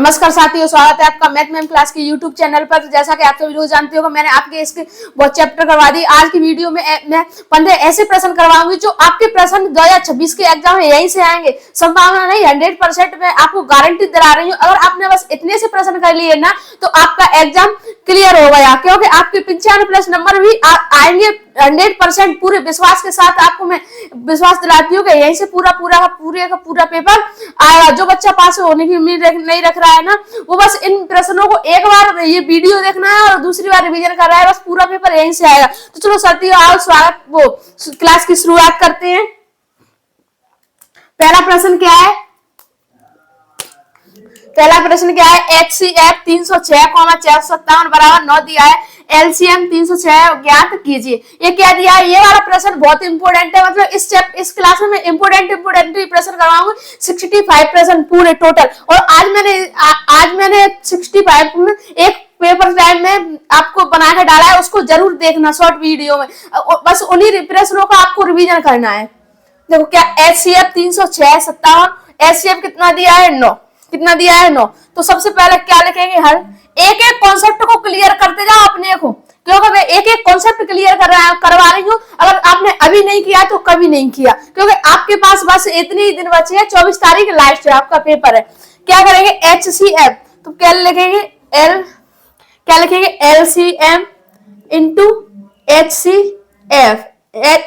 नमस्कार साथियों, स्वागत है आपका मैथ मैम क्लास के यूट्यूब चैनल पर। जैसा कि आप सभी लोग जानते हो, मैंने आपके इसके बहुत चैप्टर करवा दी। आज की वीडियो में मैं 15 ऐसे प्रश्न करवाऊंगी जो आपके प्रश्न 2026 के एग्जाम में यहीं से आएंगे। संभावना नहीं, 100% मैं आपको गारंटी दिला रही हूँ। अगर आपने बस इतने से प्रश्न कर लिए ना तो आपका एग्जाम क्लियर हो गया, क्योंकि आपके 95+ नंबर भी आएंगे। 100% पूरे विश्वास के साथ आपको मैं विश्वास दिलाती हूँ कि यहीं से पूरा का पेपर आएगा। जो बच्चा पास होने की उम्मीद नहीं रख रहा है ना, वो बस इन प्रश्नों को एक बार ये वीडियो देखना है और दूसरी बार रिवीजन कर रहा है, बस पूरा पेपर यहीं से आएगा। तो चलो साथियों, आओ क्लास की शुरुआत करते हैं। पहला प्रश्न क्या है? HCF 306,457 बराबर 9 दिया है। LCM 306 ज्ञात कीजिए। ये क्या दिया है? ये वाला प्रश्न बहुत इंपोर्टेंट है। मतलब इस क्लास में इंपोर्टेंट प्रश्न करवाऊंगा। 65 प्रश्न पूरे टोटल। और आज मैंने 65 में एक पेपर टाइम में आपको बना के डाला है, उसको जरूर देखना शॉर्ट वीडियो में। बस उन्हीं प्रश्नों का आपको रिवीजन करना है। देखो क्या HCF 306,57, HCF कितना दिया है? 9। कितना दिया है? 9। तो सबसे पहले क्या लिखेंगे? हर एक कॉन्सेप्ट को क्लियर करते जाओ अपने को, क्योंकि मैं एक कॉन्सेप्ट क्लियर करवा रही हूँ। अगर आपने अभी नहीं किया तो कभी नहीं किया, क्योंकि आपके पास बस इतने ही दिन बचे हैं। 24 तारीख लास्ट है आपका पेपर है। क्या करेंगे? HCF तो क्या लिखेंगे? LCM into HCF।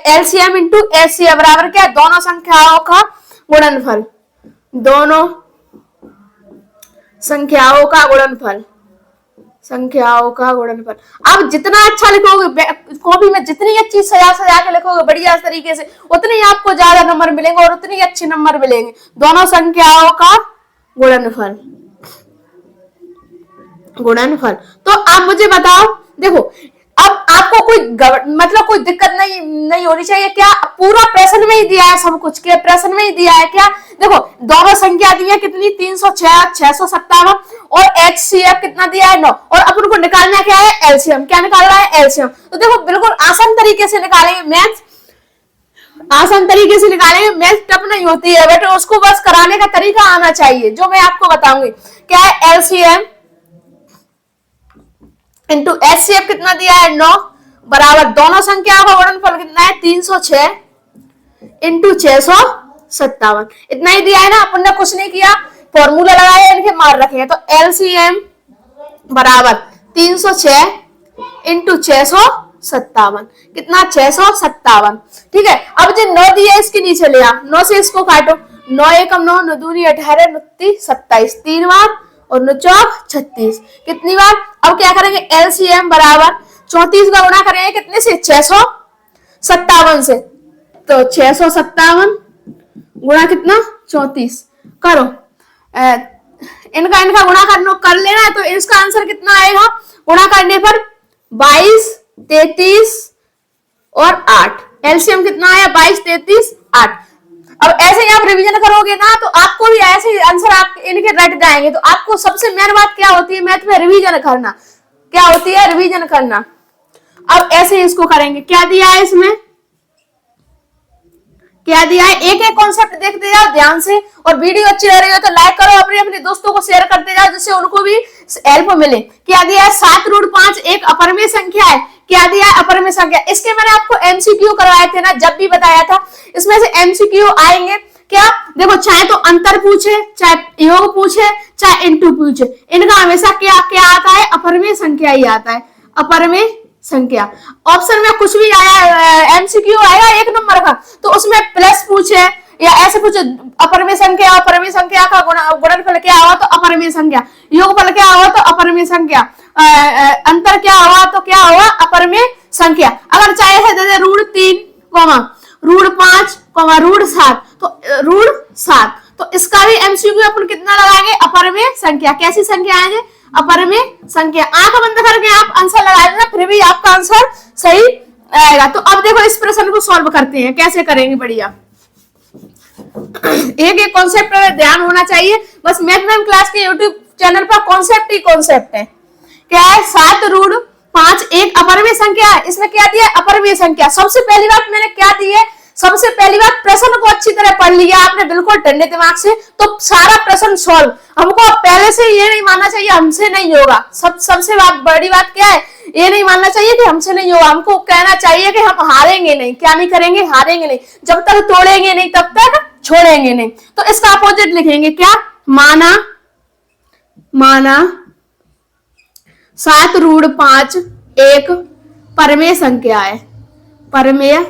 LCM into HCF बराबर क्या? दोनों संख्याओं का गुणनफल। दोनों संख्याओं का गुणनफल। अब जितना अच्छा लिखोगे, कॉपी में जितनी अच्छी सजा के लिखोगे बढ़िया तरीके से, उतने ही आपको ज्यादा नंबर मिलेंगे और उतने ही अच्छे नंबर मिलेंगे। दोनों संख्याओं का गुणनफल। तो आप मुझे बताओ, देखो अब आपको कोई दिक्कत नहीं होनी चाहिए। क्या पूरा प्रश्न में ही दिया है सब कुछ? क्या प्रश्न में ही दिया है क्या? देखो दोनों संख्या दी है कितनी? 306, 657 और HCF कितना दिया है? 9। और अपन को निकालना क्या है? LCM। क्या निकाल रहा है? LCM। तो देखो बिल्कुल आसान तरीके से निकालेंगे। मैथ टफ नहीं होती है बेटे, उसको बस कराने का तरीका आना चाहिए, जो मैं आपको बताऊंगी। क्या है? LCM इंटू HCF कितना दिया है? 9 बराबर दोनों संख्याओं का गुणनफल कितना है? 306 इंटू 657। इतना ही दिया है ना, अपन ने कुछ नहीं किया, फॉर्मूला लगाया, इनके मार रखे हैं। तो LCM बराबर 306 इंटू 657। कितना? 657। ठीक है। अब जो 9 दिया है इसके नीचे ले आ, 9 से इसको काटो। 9 एकम 9, 9 दूनी 18, 9 27, 3 बार और 9 चौक 36। कितनी बार? अब क्या करेंगे? LCM बराबर 34 का गुणा करेंगे कितने से? 657 से। तो 657 गुणा कितना? 34 करो। इनका गुणा कर लेना है, तो इसका आंसर कितना आएगा? गुणा करने पर 22, 33 और 8। LCM कितना आया? 22, 33, 8। अब ऐसे ही आप रिवीजन करोगे ना, तो आपको भी ऐसे ही आंसर आप इनके रट जाएंगे। तो आपको सबसे मेन बात क्या होती है मैथ में? रिवीजन करना। क्या होती है? रिवीजन करना। अब ऐसे ही इसको करेंगे। क्या दिया है इसमें? क्या दिया है? एक कॉन्सेप्ट देखते जाओ ध्यान से, और वीडियो अच्छी लग रही हो तो लाइक करो, अपने दोस्तों को शेयर करते जाओ, जिससे उनको भी हेल्प मिले। क्या दिया है? 7√5 एक अपरिमेय संख्या है। क्या दिया है? अपरिमेय संख्या। इसके मैंने आपको MCQ करवाए थे ना, जब भी बताया था। इसमें से MCQ आएंगे क्या? देखो, चाहे तो अंतर पूछे, चाहे योग पूछे, चाहे इंटू पूछे, इनका हमेशा क्या आता है? अपरिमेय संख्या ही आता है। अपरिमेय संख्या। ऑप्शन में कुछ भी आया MCQ आएगा 1 नंबर का, तो उसमें प्लस पूछे या ऐसे पूछे, अपरिमेय संख्या का गुणनफल क्या हुआ? तो अपरिमेय संख्या। योगफल क्या हुआ? तो अपरिमेय संख्या। अंतर क्या हुआ? तो क्या हुआ? अपरिमेय संख्या। अगर चाहे जैसे √3, √5, √7, तो √7, तो इसका भी MCQ अपन कितना लगाएंगे? अपरिमेय संख्या। कैसी संख्या आएंगे? अपरिमेय संख्या। आंख बंद करके आप आंसर लगा देना, फिर भी आपका आंसर सही आएगा। तो अब देखो इस प्रश्न को सॉल्व करते हैं। कैसे करेंगे? बढ़िया एक कॉन्सेप्ट पर ध्यान होना चाहिए। बस मैथ मैम क्लास के यूट्यूब चैनल पर कॉन्सेप्ट ही कॉन्सेप्ट है। क्या है? 7√5 एक अपरिमेय संख्या है। इसमें क्या दिया है? अपरिमेय संख्या। सबसे पहली बात मैंने क्या दी है? सबसे पहली बात प्रश्न को अच्छी तरह पढ़ लिया आपने बिल्कुल ठंडे दिमाग से, तो सारा प्रश्न सॉल्व। हमको पहले से ये नहीं मानना चाहिए हमसे नहीं होगा। सबसे बड़ी बात क्या है, ये नहीं मानना चाहिए कि हमसे नहीं होगा। हमको कहना चाहिए कि हम हारेंगे नहीं। क्या नहीं करेंगे? हारेंगे नहीं। जब तक तोड़ेंगे नहीं तब तक छोड़ेंगे नहीं। तो इसका अपोजिट लिखेंगे क्या? माना 7√5 एक परमेय संख्या है। परमेय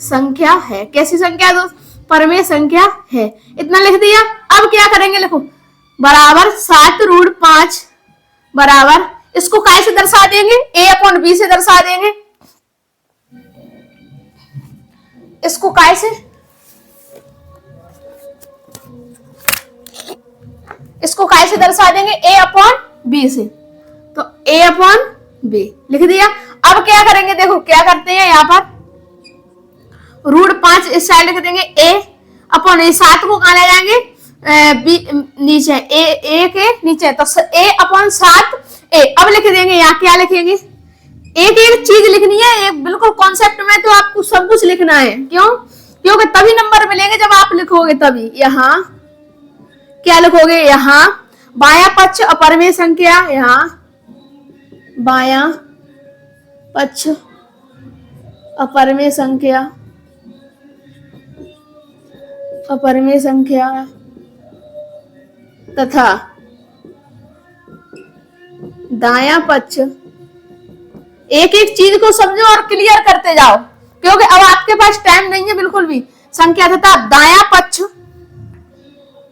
संख्या है। कैसी संख्या दोस्त? परमेय संख्या है। इतना लिख दिया। अब क्या करेंगे? लिखो बराबर 7√5 बराबर, इसको कैसे दर्शा देंगे? a/b से दर्शा देंगे। इसको कैसे? इसको कैसे दर्शा देंगे? a/b से। तो a/b लिख दिया। अब क्या करेंगे? देखो क्या करते हैं यहाँ पर, √5 इस साइड लिख देंगे, a/a 7 को कहा ले जाएंगे? नीचे a के नीचे, तो a/7 a। अब लिख देंगे यहाँ क्या लिखेंगे? एक एक चीज लिखनी है, एक बिल्कुल कॉन्सेप्ट में तो आपको सब कुछ लिखना है। क्यों? क्योंकि तभी नंबर मिलेंगे जब आप लिखोगे तभी। यहाँ क्या लिखोगे? यहाँ बायां पक्ष अपरमेय संख्या, यहाँ बायां पक्ष अपरमेय संख्या, अपरमेय संख्या तथा दायां पक्ष। एक एक चीज को समझो और क्लियर करते जाओ, क्योंकि अब आपके पास टाइम नहीं है बिल्कुल भी। संख्या तथा दायां पक्ष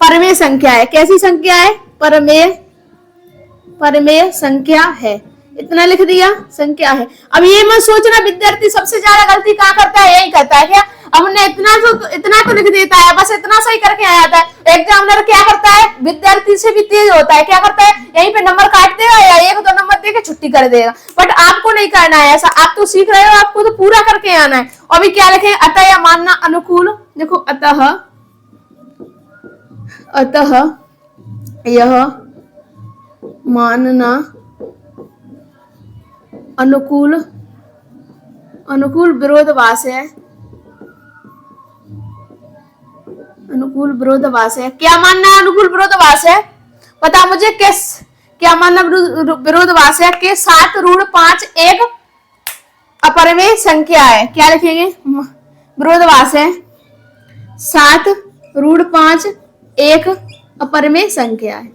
परमेय संख्या है। कैसी संख्या है? परमेय संख्या है। इतना लिख दिया, संख्या है। अब ये मत सोचना विद्यार्थी सबसे ज्यादा गलती कहाँ करता है, यही करता है क्या? हमने इतना तो लिख देता है, बस इतना सही करके आ जाता है। एग्जामिनर क्या करता है? विद्यार्थी से भी तेज होता है। क्या करता है? यहीं पे नंबर काट देगा या 1-2 नंबर देके छुट्टी कर देगा। बट आपको नहीं करना है ऐसा। आप तो सीख रहे हो, आपको तो पूरा करके आना है। अभी क्या लिखे? अतः या मानना अनुकूल। देखो अतः यह मानना अनुकूल विरोधाभास है। अनुकूल विरोधाभास है। क्या मानना है? अनुकूल विरोधाभास है। बता मुझे क्या मानना विरोधाभास है? कि 7√5 एक अपरमेय संख्या है। क्या लिखेंगे? विरोधाभास है 7√5 एक अपरमेय संख्या है।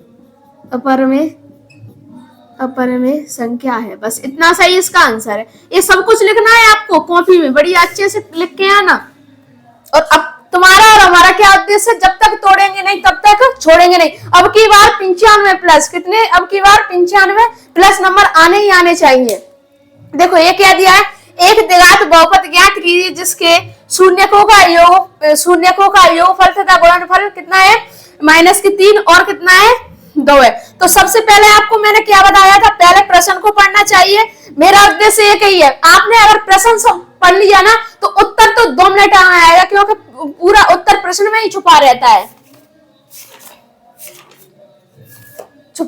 अपरमेय संख्या है। बस इतना सही इसका आंसर है। ये सब कुछ लिखना है आपको कॉपी में, बड़ी अच्छे से लिख के आना। और अब तुम्हारा और हमारा क्या उद्देश्य है? जब तक तोड़ेंगे नहीं तब तक छोड़ेंगे नहीं। अब की बार 95 प्लस कितने? अब की बार 95 प्लस नंबर आने ही आने चाहिए। देखो ये क्या दिया है? एक द्विघात बहुपद ज्ञात कीजिए जिसके शून्यकों का योगफल तथा गुणनफल कितना है? -3 और कितना है? 2 है। तो सबसे पहले आपको मैंने क्या बताया था? पहले प्रश्न को पढ़ना चाहिए। मेरा उद्देश्य एक ही है, आपने अगर प्रश्न पढ़ लिया ना तो उत्तर तो 2 मिनट में आएगा, क्योंकि पूरा उत्तर प्रश्न में ही छुपा रहता है। तो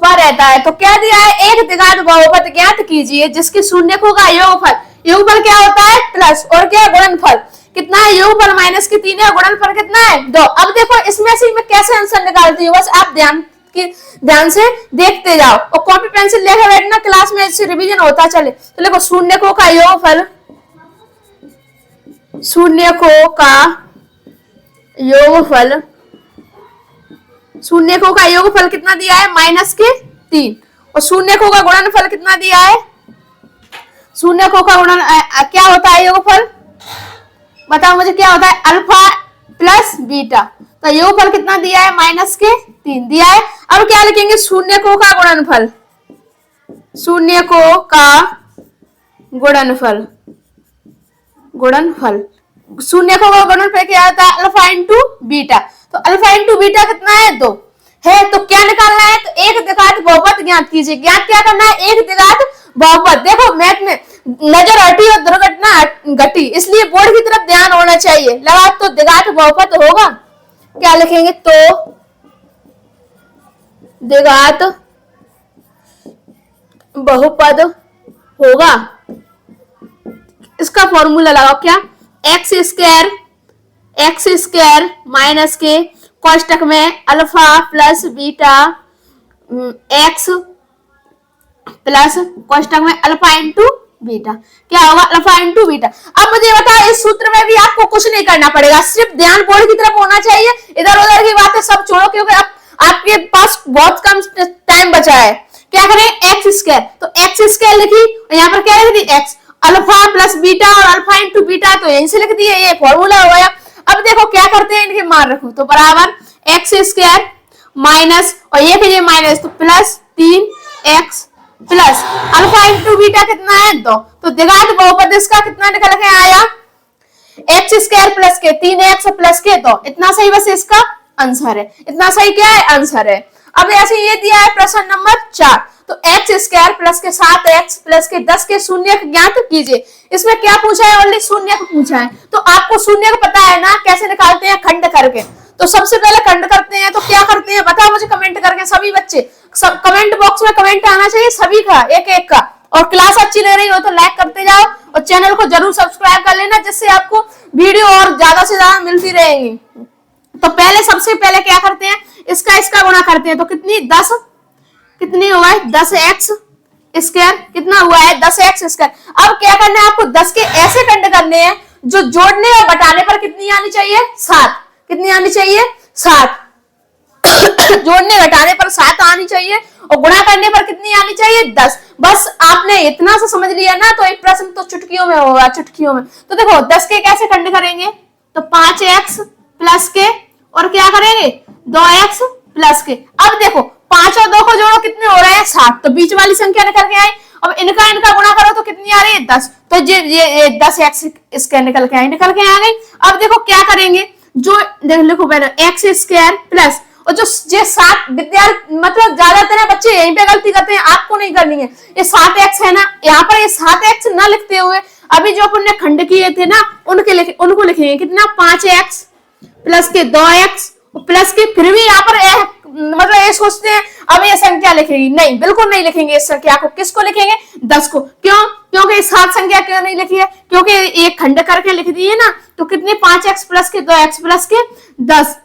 क्या दिया है? एक द्विघात बहुपद ज्ञात कीजिए जिसके शून्यकों का योगफल क्या होता है? प्लस, और क्या? गुणनफल कितना है? योगफल -3 है, गुणनफल कितना है? 2। अब देखो इसमें से मैं कैसे आंसर निकालती हूँ, बस आप ध्यान से देखते जाओ और कॉपी पेंसिल लेकर बैठना, क्लास में इससे रिवीजन होता चले। तो देखो शून्यकों का योगफल कितना दिया है? -3। और शून्यकों का गुणनफल कितना दिया है? शून्यकों का गुणन क्या होता है? योगफल बताओ मुझे क्या होता है? Alpha plus beta. तो योगफल कितना दिया है? -3 दिया है। अब क्या लिखेंगे? शून्यकों का गुणनफल। शून्यकों का गुणनफल क्या होता है? Alpha into beta. तो अल्फा इंटू बीटा कितना है? 2 है। तो क्या निकालना है? तो एक द्विघात बहुपद ज्ञात कीजिए। ज्ञात क्या करना है? एक द्विघात बहुपद। देखो मैथ में नजर हटी और दुर्घटना घटी, इसलिए बोर्ड की तरफ ध्यान होना चाहिए। लगा तो द्विघात बहुपद होगा। क्या लिखेंगे? तो द्विघात बहुपद होगा। इसका फॉर्मूला लगाओ। क्या? एक्स स्क्वायर माइनस के कोष्टक में alpha plus beta X plus कोष्टक में अल्फा इंटू बीटा, क्या होगा अल्फा इंटू बीटा। अब मुझे बताओ इस सूत्र में भी आपको कुछ नहीं करना पड़ेगा, सिर्फ ध्यान बोर्ड की तरफ होना चाहिए, इधर उधर की बातें सब छोड़ो, क्योंकि आपके पास बहुत कम टाइम बचा है। क्या करें, एक्स स्क्वायर, तो एक्स स्क्वायर लिखी, यहाँ पर क्या लिख दी एक्स, अल्फा प्लस बीटा और अल्फा इंटू बीटा, तो यहीं से लिख दिए, ये फॉर्मूला हो गया। अब देखो क्या करते हैं, इनके मान रखो, तो बराबर एक्स स्क्वायर माइनस और ये फिर माइनस, तो plus 3x plus alpha into beta कितना है 2, तो द्विघात बहुपद इसका कितना निकल के आया, एक्स स्क्वायर प्लस के 3x प्लस के 2, इतना सही बस इसका आंसर है, इतना सही क्या है आंसर है। अब ऐसे ये दिया है प्रश्न नंबर 4, तो एक्स स्क्वायर प्लस के 7x प्लस के 10 के शून्य ज्ञात कीजिए। इसमें क्या पूछा है, ओनली शून्य को पूछा है, तो आपको शून्य को पता है ना कैसे निकालते हैं, खंड करके। तो सबसे पहले खंड करते हैं, तो क्या करते हैं बताओ मुझे कमेंट करके, सभी बच्चे सब कमेंट बॉक्स में कमेंट आना चाहिए सभी का, एक एक का। और क्लास अच्छी लग रही हो तो लाइक करते जाओ और चैनल को जरूर सब्सक्राइब कर लेना, जिससे आपको वीडियो और ज्यादा से ज्यादा मिलती रहेंगी। तो पहले सबसे पहले क्या करते हैं, इसका गुणा करते हैं, तो कितनी 10 कितनी हुआ है 10x स्क्वायर, कितना हुआ है 10x स्क्वायर। अब क्या करना है आपको, 10 के ऐसे खंड करने हैं जो जोड़ने और घटाने पर कितनी आनी चाहिए 7, कितनी आनी चाहिए 7 जोड़ने घटाने पर 7 आनी चाहिए और गुणा करने पर कितनी आनी चाहिए 10। बस आपने इतना सा समझ लिया ना, तो एक प्रश्न तो चुटकियों में होगा, चुटकियों में। तो देखो 10 के कैसे खंड करेंगे, तो 5x प्लस के और क्या करेंगे 2x प्लस के। अब देखो 5 और 2 को जोड़ो कितने हो रहे हैं 7, तो बीच वाली संख्या निकल के आई। अब इनका गुणा करो तो कितनी आ रही है 10, तो ये 10x इसके निकल के आ गई। अब देखो क्या करेंगे, जो लिखो पहले एक्स स्क्वायर प्लस और जो ये 7 विद्यार्थी मतलब ज्यादातर बच्चे यहीं पे गलती करते हैं, आपको नहीं करनी है। ये 7x है ना, यहाँ पर ये 7x ना लिखते हुए अभी जो अपन ने खंड किए थे ना उनको लिखेंगे कितना 5x प्लस के 2x प्लस के, फिर भी यहाँ पर मतलब ये सोचते हैं अब ये संख्या लिखेगी, नहीं बिल्कुल नहीं लिखेंगे इस संख्या को। किसको लिखेंगे 10 को, क्यों, क्योंकि 7 संख्या क्यों नहीं लिखी है, क्योंकि एक खंड करके लिख दी है ना, तो कितने 5x प्लस के 2x प्लस के 10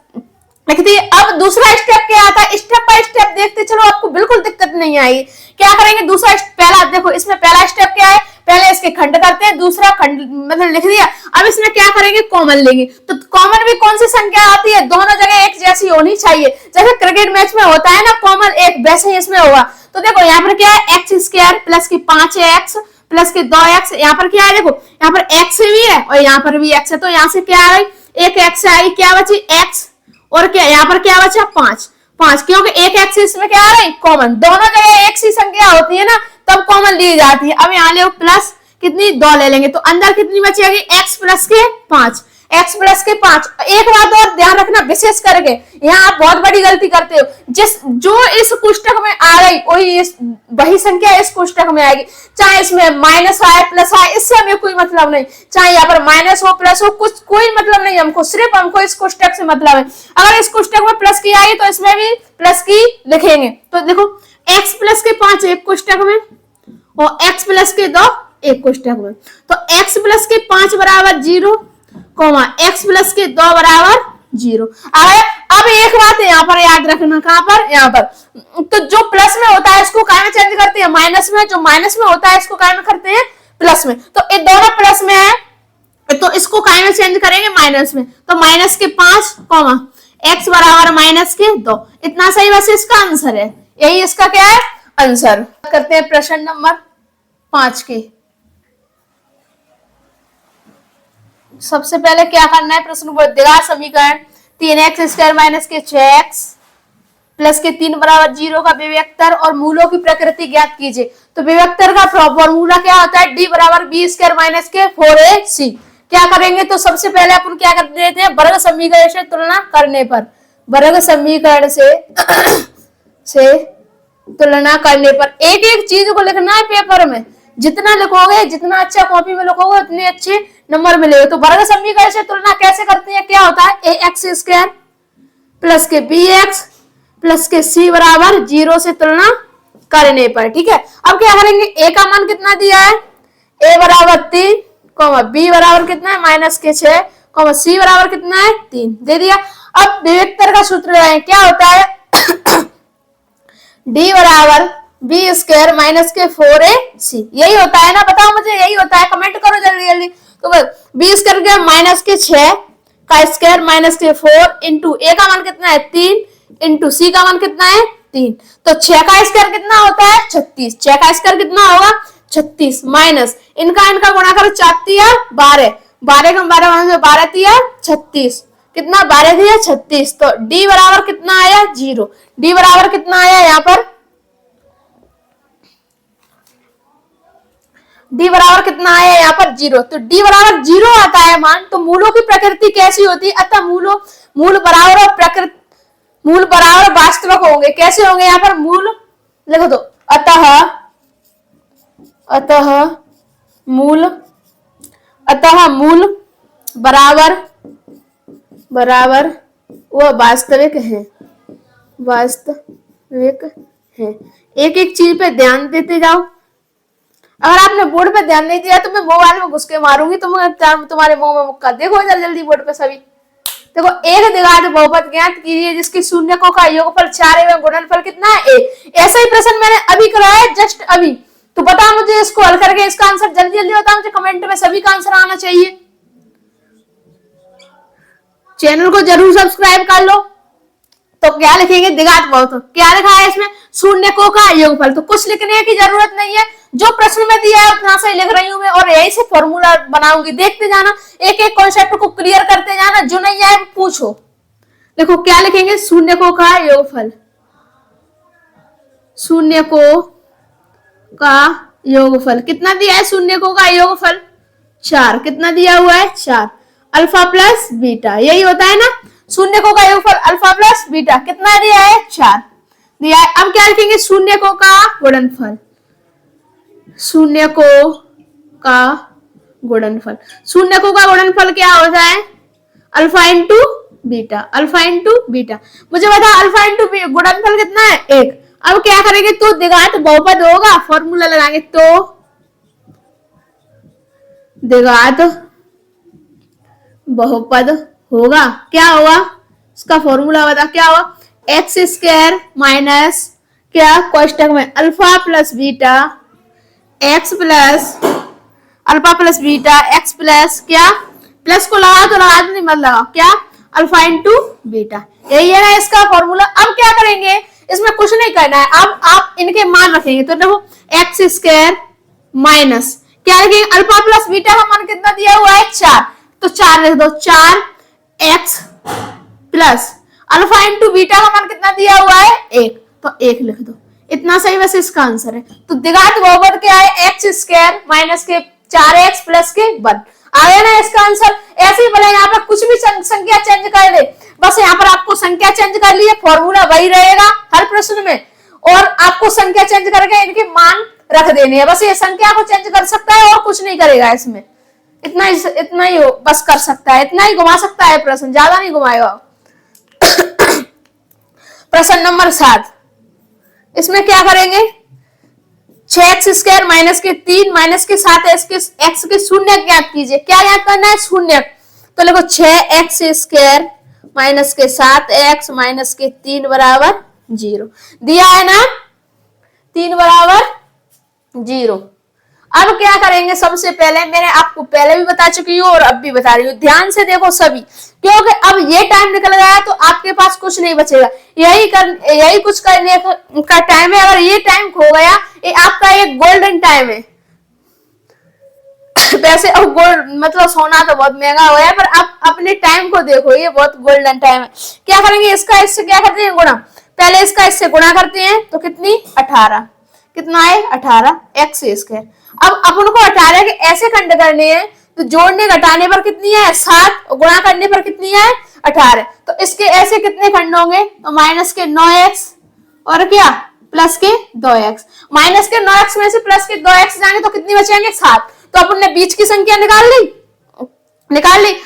लिख दिए। अब दूसरा स्टेप क्या आता है, स्टेप बाय स्टेप देखते चलो, आपको बिल्कुल दिक्कत नहीं आएगी। क्या करेंगे दूसरा पहला देखो, इसमें पहला स्टेप क्या है, पहले इसके खंड करते हैं, दूसरा खंड मतलब लिख दिया। अब इसमें क्या करेंगे कॉमन लेंगे, तो कॉमन भी कौन सी संख्या आती है, दोनों जगह एक जैसी होनी चाहिए। जैसे क्रिकेट मैच में होता है ना कॉमन एक, वैसे ही इसमें होगा। तो देखो यहाँ पर क्या है एक्स स्क्वायर प्लस की 5x प्लस के 2x, यहाँ पर क्या है देखो यहाँ पर x भी है और यहाँ पर भी x है, तो यहाँ से क्या आ गई एक x आई, क्या बची x और क्या यहाँ पर क्या बचा 5, क्योंकि एक x इसमें क्या आ रहा है कॉमन, दोनों जगह एक सी संख्या होती है ना तब कॉमन ली जाती है। अब यहाँ ले प्लस कितनी 2 ले लेंगे, तो अंदर कितनी बचेगी x प्लस के 5, x प्लस के 5। एक बात और ध्यान रखना विशेष करके, यहाँ आप बहुत बड़ी गलती करते हो, जो इस कोष्टक में आ रही वही संख्या इस कोष्टक में आएगी, चाहे इसमें माइनस आए प्लस आए, इससे हमें कोई मतलब नहीं, चाहे यहाँ पर माइनस हो प्लस हो, कुछ कोई मतलब नहीं हमको, सिर्फ हमको इस कोष्टक से मतलब है। अगर इस कोष्टक में प्लस की आई तो इसमें भी प्लस की लिखेंगे। तो देखो x प्लस के 5 एक कोष्टक में और x प्लस के 2 एक कोष्टक में, तो x प्लस के 5 बराबर 0 कोमा x प्लस के 2 बराबर 0। अब एक बात है यहाँ पर याद रखना, कहां पर यहाँ पर, तो जो प्लस में होता है इसको क्या में चेंज करते हैं माइनस में, जो माइनस में होता है इसको क्या में करते हैं प्लस में। तो ये दोनों प्लस में है तो इसको क्या में चेंज करेंगे माइनस में, तो माइनस के 5 कोमा x बराबर माइनस के 2, इतना सही बस इसका आंसर है, यही इसका क्या है आंसर। करते हैं प्रश्न नंबर 5 की। सबसे पहले क्या करना है, प्रश्न को द्विघात समीकरण 3x स्क्वायर माइनस के 6x प्लस के 3 बराबर 0 का विभक्तर और मूलों की प्रकृति ज्ञात कीजिए। तो विभक्तर का फॉर्मूला क्या होता है, d बराबर b स्क्वायर माइनस के 4ac। क्या करेंगे, तो सबसे पहले अपन क्या कर देते हैं, वर्ग समीकरण से तुलना करने पर, वर्ग समीकरण से तुलना करने पर एक एक चीज को लिखना है पेपर में, जितना लिखोगे जितना अच्छा कॉपी में लिखोगे उतने अच्छे नंबर मिलेंगे। तो वर्ग समीकरण से तुलना कैसे करते हैं, क्या होता है ax स्क्वायर प्लस के bx प्लस के c बराबर 0 से तुलना करने पर, ठीक है। अब क्या करेंगे, a का मान कितना दिया है, a बराबर 3 कॉमा बी बराबर कितना है -6, कॉमा सी बराबर कितना है 3 दे दिया। अब विवेक्तर का सूत्र लगाएं, क्या होता है डी बराबर बी स्क्वायर -4ac, यही होता है ना, बताओ मुझे, यही होता है, कमेंट करो जल्दी जल्दी। तो बी स्क्वायर क्या -6 का स्क्वायर -4 इंटू ए का मान कितना है 3 इंटू सी का मान कितना है 3, तो 6 का स्क्वायर कितना होता है 36, 6 का स्क्वायर कितना होगा 36 माइनस इनका गुणा करो 4 दिया 12, 12 का 12 दिया 36, कितना 12 दिया 36, तो डी बराबर कितना आया 0, डी बराबर कितना आया यहाँ पर डी बराबर कितना आया यहाँ पर 0, तो डी बराबर 0 आता है मान, तो मूलों की प्रकृति कैसी होती है, अतः मूल बराबर और प्रकृति मूल बराबर वास्तविक होंगे, कैसे होंगे यहाँ पर मूल लिखो तो अतः मूल बराबर वो वास्तविक है, एक एक चीज पे ध्यान देते जाओ। अगर आपने बोर्ड पे ध्यान नहीं दिया तो मैं मोबाइल में घुस के मारूंगी, तुम्हारे मुंह में मुक्का। देखो जल्दी बोर्ड पे सभी देखो, एक द्विघात बहुपद ज्ञात कीजिए जिसकी शून्यकों का योगफल 4 एवं गुणनफल कितना है 1। ऐसा ही प्रश्न मैंने अभी कराया जस्ट अभी, तो बता मुझे इसको हल करके इसका आंसर जल्दी जल्दी बता मुझे, कमेंट में सभी का आंसर आना चाहिए। चैनल को जरूर सब्सक्राइब कर लो। तो क्या लिखेंगे द्विघात बहुपद, क्या लिखा है इसमें शून्यकों का योगफल, तो कुछ लिखने की जरूरत नहीं है, जो प्रश्न में दिया है उतना से लिख रही हूं मैं, और यही से फॉर्मूला बनाऊंगी, देखते जाना, एक एक कॉन्सेप्ट को क्लियर करते जाना, जो नहीं आए पूछो। देखो क्या लिखेंगे शून्यकों का योगफल, शून्यकों का योगफल कितना दिया है, शून्यकों का योगफल 4, कितना दिया हुआ है 4, अल्फा प्लस बीटा, यही होता है ना शून्यकों का योगफल अल्फा प्लस बीटा, कितना दिया है 4 दिया है। अब क्या लिखेंगे शून्यकों का गुणनफल, शून्यकों का गुणनफल, शून्यकों का गुणनफल क्या होता है alpha into beta, alpha into beta, मुझे बता अल्फा इंटू गुणनफल कितना है 1। अब क्या करेंगे तो द्विघात बहुपद होगा, फॉर्मूला लगाएंगे, तो द्विघात बहुपद होगा, क्या होगा इसका फॉर्मूला बता, क्या होगा एक्स स्क्वायर माइनस क्या कोष्टक में alpha plus beta X plus alpha plus beta X plus क्या प्लस को लगा तो लगा नहीं मत लगाओ, क्या अल्फा इंटू बीटा, यही है ना इसका फॉर्मूला। अब क्या करेंगे इसमें कुछ नहीं करना है, अब आप इनके मान रखेंगे, तो देखो एक्स स्क्वायर माइनस क्या रखेंगे अल्फा प्लस बीटा का मान कितना दिया हुआ है 4, तो 4 लिख दो, 4 x plus alpha into beta का मान कितना दिया हुआ है 1, तो 1 लिख दो, इतना सही बस इसका आंसर है। तो द्विघात बहुपद क्या है एक्स स्क्वायर माइनस के 4x प्लस के 1, आ गया ना इसका आंसर। ऐसे ही भले यहाँ पर कुछ भी संख्या चेंज कर दे, बस यहाँ पर आपको संख्या चेंज कर ली है, फॉर्मूला वही रहेगा हर प्रश्न में, और आपको संख्या चेंज करके इनके मान रख देने हैं, बस ये संख्या को चेंज कर सकता है और कुछ नहीं करेगा इसमें, इतना ही बस कर सकता है, इतना ही घुमा सकता है प्रश्न, ज्यादा नहीं घुमाएगा। प्रश्न नंबर 7, इसमें क्या करेंगे 6x स्क्वायर माइनस के 3 माइनस के 7 एक्स के शून्य ज्ञात कीजिए, क्या ज्ञात करना है शून्य, तो देखो 6x स्क्वायर माइनस के 7x माइनस के 3 बराबर 0 दिया है ना, 3 बराबर 0। अब क्या करेंगे सबसे पहले, मैंने आपको पहले भी बता चुकी हूँ और अब भी बता रही हूँ, ध्यान से देखो सभी, क्योंकि अब ये टाइम निकल गया तो आपके पास कुछ नहीं बचेगा, यही कुछ करने का टाइम है। अगर ये टाइम खो गया, ये आपका एक गोल्डन टाइम है। वैसे अब गोल्ड मतलब सोना तो बहुत महंगा हो गया, पर आप अपने टाइम को देखो, ये बहुत गोल्डन टाइम है। क्या करेंगे इसका इससे क्या करते हैं गुणा, पहले इसका इससे गुणा करते हैं, तो कितनी 18, कितना है 18 एक्स स्क्वायर। अब अपन को 18 के ऐसे खंड करने हैं, तो जोड़ने घटाने पर कितनी है 7 और गुणा करने पर कितनी है 18, तो इसके ऐसे कितने खंड होंगे, तो माइनस के 9x और क्या प्लस के 2x, माइनस के 9x में से प्लस के 2x जाएंगे तो कितनी बचेंगे 7, तो अपन ने बीच की संख्या निकाल ली।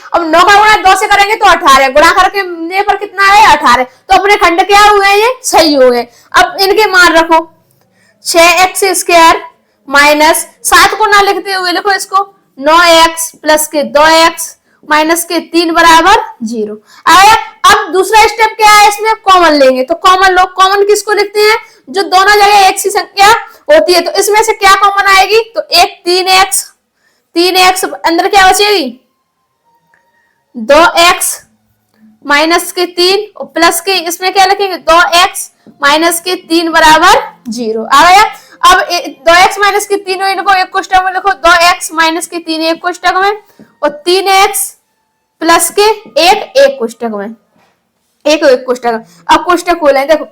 अब 9 का गुणा 2 से करेंगे तो 18, गुणा करके पर कितना है 18, तो अपने खंड क्या हुए ये सही हो गए। अब इनके मान रखो 6x स्क्वायर माइनस 7 को ना लिखते हुए लिखो इसको 9x प्लस के 2x माइनस के 3 बराबर 0 आया। अब दूसरा स्टेप क्या है, इसमें कॉमन लेंगे, तो कॉमन लो। कॉमन किसको लिखते हैं, जो दोनों जगह एक सी संख्या होती है। तो इसमें से क्या कॉमन आएगी, तो एक 3x अंदर क्या बचेगी 2x माइनस के 3 और प्लस के इसमें क्या लिखेंगे 2x माइनस के 3 बराबर 0 आ गया। अब 2x माइनस के 3 इनको एक कोष्टक में लिखो, 2x माइनस के 3 एक कोष्टक में और 3x प्लस के एक कोष्टक में, एक कोष्टक में। अब कोष्टक खोलें, देखो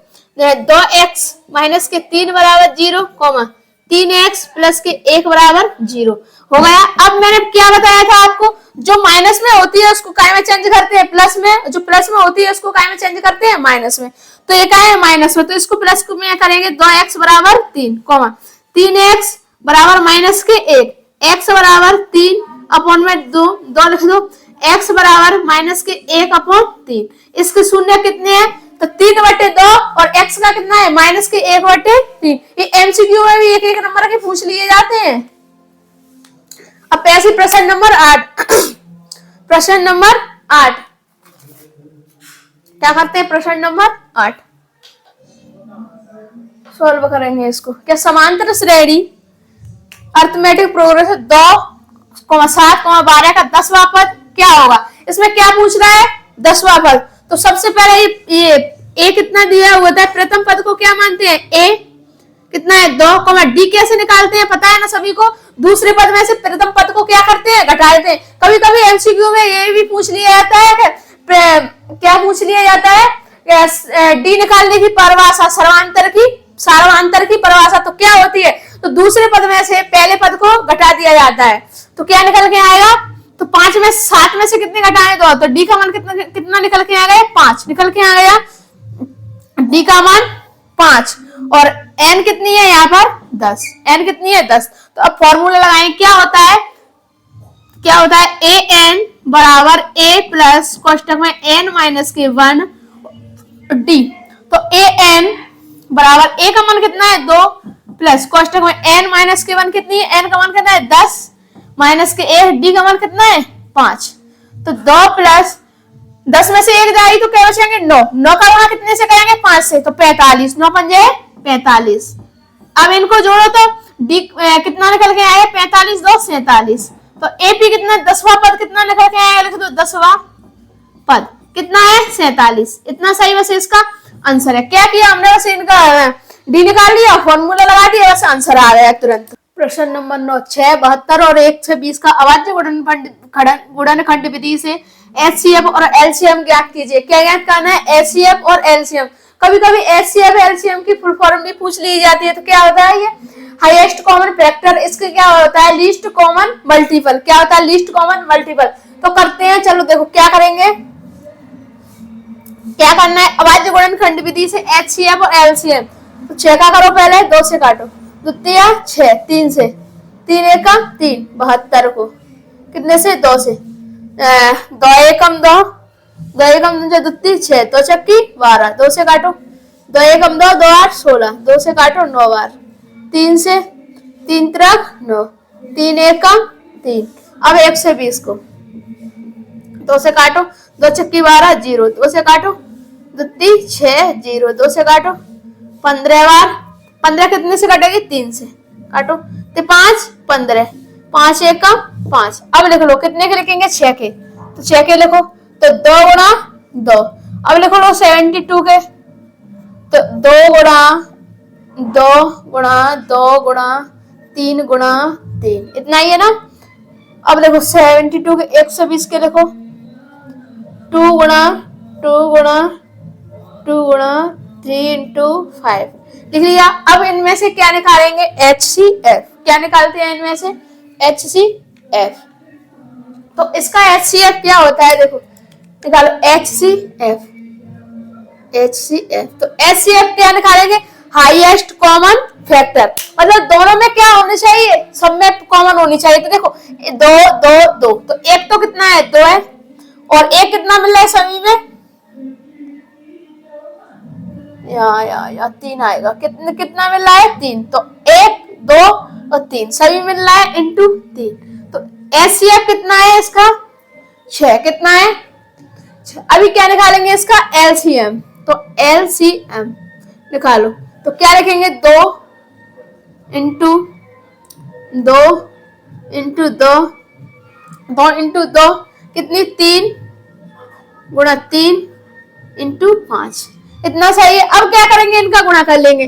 2x माइनस के 3 बराबर 0 कॉमा 3x प्लस के 1 बराबर 0 हो गया। अब मैंने क्या बताया था आपको, जो माइनस में होती है उसको काय में चेंज करते हैं प्लस में, जो प्लस में होती है उसको काय में चेंज करते हैं माइनस में। तो ये क्या है माइनस में, तो इसको प्लस में करेंगे 2x बराबर 3 कॉमा 3x बराबर माइनस के 1, x बराबर 3 अपॉन में 2 लिख दो, x बराबर माइनस के 1 अपॉन 3। इसके शून्य कितने हैं, तो 3/2 और x का कितना है माइनस के 1/3। ये एमसीक्यू में भी एक एक नंबर के पूछ लिए जाते हैं। अब ऐसे प्रश्न नंबर 8 प्रश्न नंबर 8 क्या करते हैं, प्रश्न नंबर 8 सॉल्व करेंगे इसको। क्या समांतर श्रेणी अर्थमेटिक प्रोग्रेशन 2,7,12 का 10वां पद क्या होगा। इसमें क्या पूछ रहा है 10वां पद। तो सबसे पहले ये a कितना दिया हुआ था, प्रथम पद को क्या मानते हैं a कितना है 2, d कैसे निकालते हैं पता है ना सभी को। दूसरे पद में से प्रथम पद को क्या करते हैं घटा देते हैं। कभी कभी एमसीक्यू में ये भी पूछ लिया जाता है, क्या पूछ लिया जाता है डी निकालने की परिभाषा, सर्वांतर की परिभाषा तो क्या होती है, तो दूसरे पद में से पहले पद को घटा दिया जाता है। तो क्या निकल के आएगा, तो 5 में 7 में से कितने घटाए तो डी का मान कितना निकल के आ गया 5 निकल के आ गया, डी का मान 5 और n कितनी है यहाँ पर 10, n कितनी है 10। तो अब फॉर्मूला लगाएं, क्या होता है a n बराबर a प्लस कोष्टक में n माइनस के 1 d। तो a n बराबर a का मान कितना है 2 प्लस कोष्टक में n माइनस के 1 कितनी है, n का मान कितना है 10 माइनस के 1 d का मान कितना है 5। तो 2 प्लस 10 में से 1 जाएगी तो क्या बचेंगे 9 का वहां कितने से करेंगे 5 से, तो 45 9 पंजे 45। अब इनको जोड़ो तो डी कितना निकल के आया 45 2 47। तो एपी कितना 10वां पद कितना निकल के आया, लिख दो 10वां पद कितना है 47। इतना सही वैसे इसका आंसर है। क्या किया हमने, वैसे इनका डी निकाल लिया, फॉर्मूला लगा दिया, वैसे आंसर आ गया तुरंत। प्रश्न नंबर 9 6 72 और 1 से 20 का अभाज्य गुणनखंड विधि से एचसीएफ और एलसीएम ज्ञात कीजिए। क्या ज्ञात करना है एचसीएफ और एलसीएम। कभी कभी एचसीएफ एलसीएम की फुल फॉर्म भी पूछ ली जाती है। तो क्या होता है ये हाईएस्ट कॉमन फैक्टर, इसके क्या होता है लीस्ट कॉमन मल्टीपल। क्या होता है लीस्ट कॉमन मल्टीपल। तो करते हैं, चलो देखो क्या करेंगे, क्या करना है अभाज्य गुणनखंड विधि से एचसीएफ और एलसीएम। तो 6 का करो पहले, 2 से काटो, द्वितीय 6 3 से 3 एकम 3 72 को कितने से 2 से 2 एकम 2 2 एकम 2 द्वितीय 6 2 चक्की 12 2 से काटो, 2 एकम 2 2 8 16 2 से काटो 9 बार 3 से 3 त्रिक 9 3 एकम 3। अब 1 से 20 को 2 से काटो, 2 चक्की 12 0 2 से काटो, द्वितीय 6 0 2 से काटो 15 बार 15 कितने से कटेगी 3 से काटो, तो 5 15 5 एकम 5। अब लिख लो कितने के लिखेंगे 6 के, तो 6 के लिखो, तो 2 गुणा 2। अब लिखो लो 72 के, तो 2 गुणा 2 गुणा 2 गुणा 3 गुणा 3 इतना ही है ना। अब देखो 72 के 120 के लिखो, 2 गुणा 2 गुणा 2 गुणा 3 इंटू 5 लिख लिया। अब इनमें से क्या निकालेंगे HCF। क्या निकालते हैं इनमें से HCF। तो इसका HCF क्या होता है देखो निकालो HCF। तो HCF क्या निकालेंगे हाईएस्ट कॉमन फैक्टर, मतलब दोनों में क्या होनी चाहिए सब में कॉमन होनी चाहिए। तो देखो 2 2 2 तो एक तो कितना है 2 है और एक कितना मिल रहा है सभी में या 3 आएगा, कितना मिल रहा है 3। तो 1 2 और 3 सभी मिल रहा है इंटू 3। तो एचसीएफ कितना है इसका 6, कितना है 6। अभी क्या निकालेंगे इसका एलसीएम, तो एलसीएम निकालो, तो क्या लिखेंगे 2 इंटू 2 इंटू 2 2 इंटू 2 कितनी 3 गुणा 3 इंटू 5, इतना सही है। अब क्या करेंगे इनका गुणा कर लेंगे,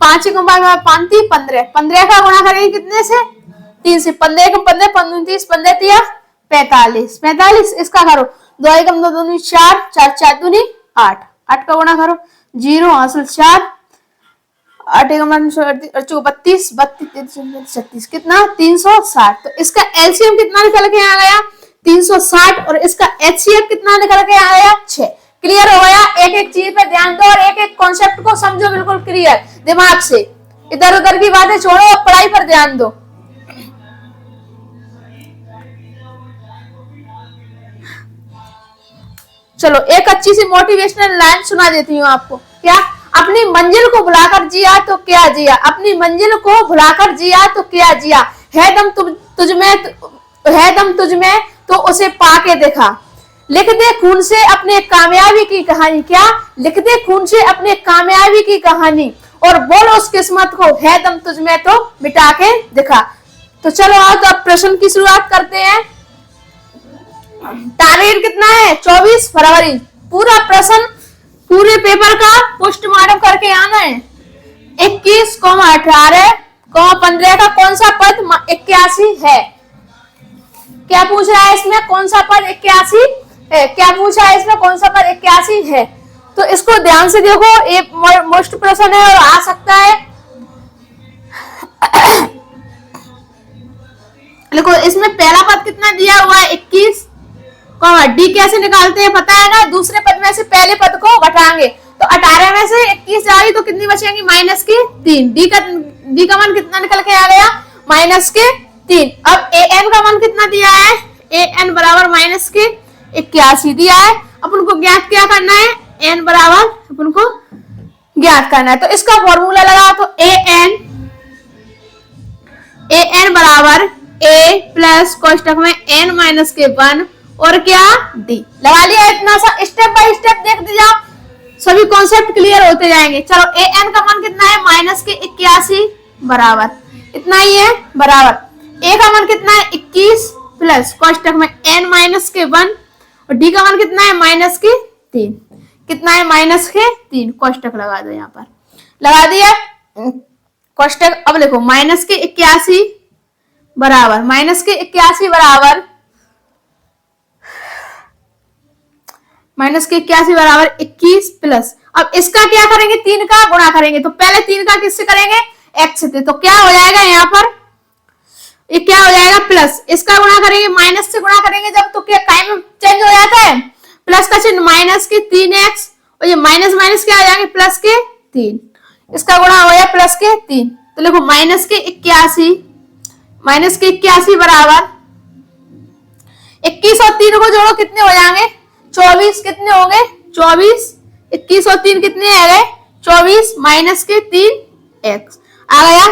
5 को 5 15 15 का गुणा करेंगे कितने से 3 से, 15 को 15 15 30 15 तिया 45 45, इसका करो 2 एकम 2 दूनी 4 4 4 दूनी 8 8 का गुणा करो 0 हासिल 4 8 एकम 32 32 36 कितना 360, तो इसका एलसीएम कितना निकल के आ गया 360 और इसका एचसीएफ कितना निकल के आ गया 6। क्लियर हो गया। एक एक चीज पे ध्यान दो और एक एक कॉन्सेप्ट को समझो बिल्कुल क्लियर दिमाग से, इधर उधर की बातें छोड़ो और पढ़ाई पर ध्यान दो। चलो एक अच्छी सी मोटिवेशनल लाइन सुना देती हूँ आपको। क्या, अपनी मंजिल को भुलाकर जिया तो क्या जिया, अपनी मंजिल को भुलाकर जिया तो क्या जिया, है दम तुझ में तो उसे पाके देखा, लिख दे खून से अपने कामयाबी की कहानी। क्या, लिख दे खून से अपने कामयाबी की कहानी और बोल उस किस्मत को, है दम तुझ में तो मिटा के दिखा। तो चलो आओ तो अब प्रश्न की शुरुआत करते हैं। तारीख कितना है 24 फरवरी। पूरा प्रश्न पूरे पेपर का पोस्टमार्टम करके आना है। 21, 18, 15 का कौन सा पद 81 है। क्या पूछ रहा है इसमें, कौन सा पद 81 है, क्या पूछा है इसमें कौन सा पद 81 है। तो इसको ध्यान से देखो, एक मोस्ट प्रश्न है और आ सकता है। देखो इसमें पहला पद कितना दिया हुआ है 21, डी कैसे निकालते हैं पता है ना, दूसरे पद में से पहले पद को घटाएंगे, तो 18 में से 21 जाएगी तो कितनी बचेंगी माइनस की 3। डी का मान कितना निकल के आ गया माइनस के 3। अब ए एन का मान कितना दिया है, ए एन बराबर माइनस के 81 दिया है। अपन को ज्ञात क्या करना है, एन बराबर अपन को ज्ञात करना है। तो इसका फॉर्मूला लगा, तो ए एन बराबर ए प्लस कोष्टक में एन माइनस के 1 और क्या डी लगा लिया। इतना सा स्टेप बाय स्टेप देखते जाओ, सभी कॉन्सेप्ट क्लियर होते जाएंगे। चलो ए एन का मान कितना है माइनस के 81 बराबर इतना ही है, बराबर ए का मान कितना है 21 प्लस कोष्टक में एन माइनस के 1 और डी का मान कितना है माइनस के 3, कितना है माइनस के 3, कोष्टक लगा दो, यहाँ पर लगा दिया कोष्टक। अब देखो माइनस के 81 बराबर माइनस के 81 बराबर माइनस के 81 बराबर 21 प्लस, अब इसका क्या करेंगे 3 का गुणा करेंगे, तो पहले 3 का किससे करेंगे x से, तो क्या हो जाएगा यहाँ पर ये क्या हो जाएगा प्लस, इसका गुणा करेंगे माइनस से गुणा करेंगे जब, तो क्या टाइम चेंज हो जाता है, प्लस का चिन्ह माइनस के 3x और ये माइनस माइनस क्या आ जाएंगे प्लस के 3, इसका गुणा हो गया प्लस के 3। तो देखो माइनस के 81 बराबर 21 और 3 को जोड़ो कितने हो जाएंगे 24, कितने हो गए 24, 21 और 3 कितने आ गए 24 माइनस के 3x आ गया,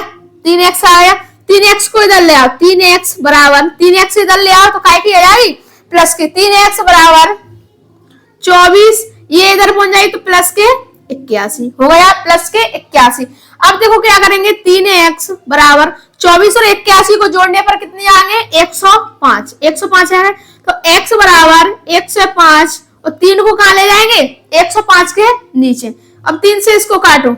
3x आ गया। 3x को इधर ले आओ, 3x बराबर 3x इधर ले आओ तो काय की आ जाएगी प्लस के 3x बराबर 24, ये इधर पहुंच जाएगी तो प्लस के 81 हो गया, प्लस के 81। अब देखो क्या करेंगे 3x बराबर 24 और 81 को जोड़ने पर कितने आएंगे 105 आएंगे, तो x बराबर 105 और 3 को कहां ले जाएंगे 105 के नीचे। अब 3 से इसको काटो,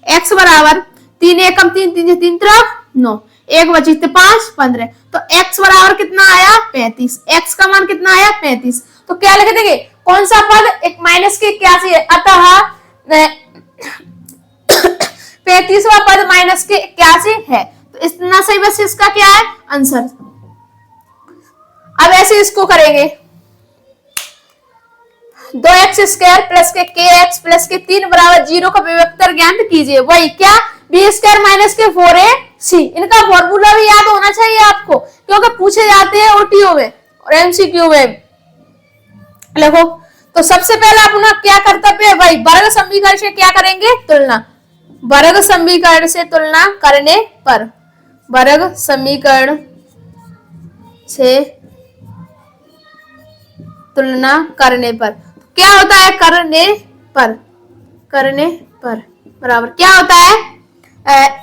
x बराबर 3 एकम 3 3 3 9, एक बची 5 15, तो x बराबर कितना आया 35, x का मान कितना आया 35। तो क्या लिख देंगे कौन सा पद एक माइनस के 81 है, अतः 35वां पद माइनस के 81 है। तो इतना सही बस इसका क्या है आंसर। अब ऐसे इसको करेंगे 2x स्क्वायर प्लस के kx प्लस के 3 बराबर 0 का विभक्तर ज्ञात कीजिए। वही क्या बी स्क्वायर माइनस के 4ac, इनका फॉर्मूला भी याद होना चाहिए आपको क्योंकि पूछे जाते हैं ओटीओ में और एमसीक्यू में। देखो तो सबसे पहला अपना क्या कर्तव्य है भाई, वर्ग समीकरण से क्या करेंगे तुलना, वर्ग समीकरण से तुलना करने पर वर्ग समीकरण से तुलना करने पर क्या होता है? करने पर बराबर क्या होता है?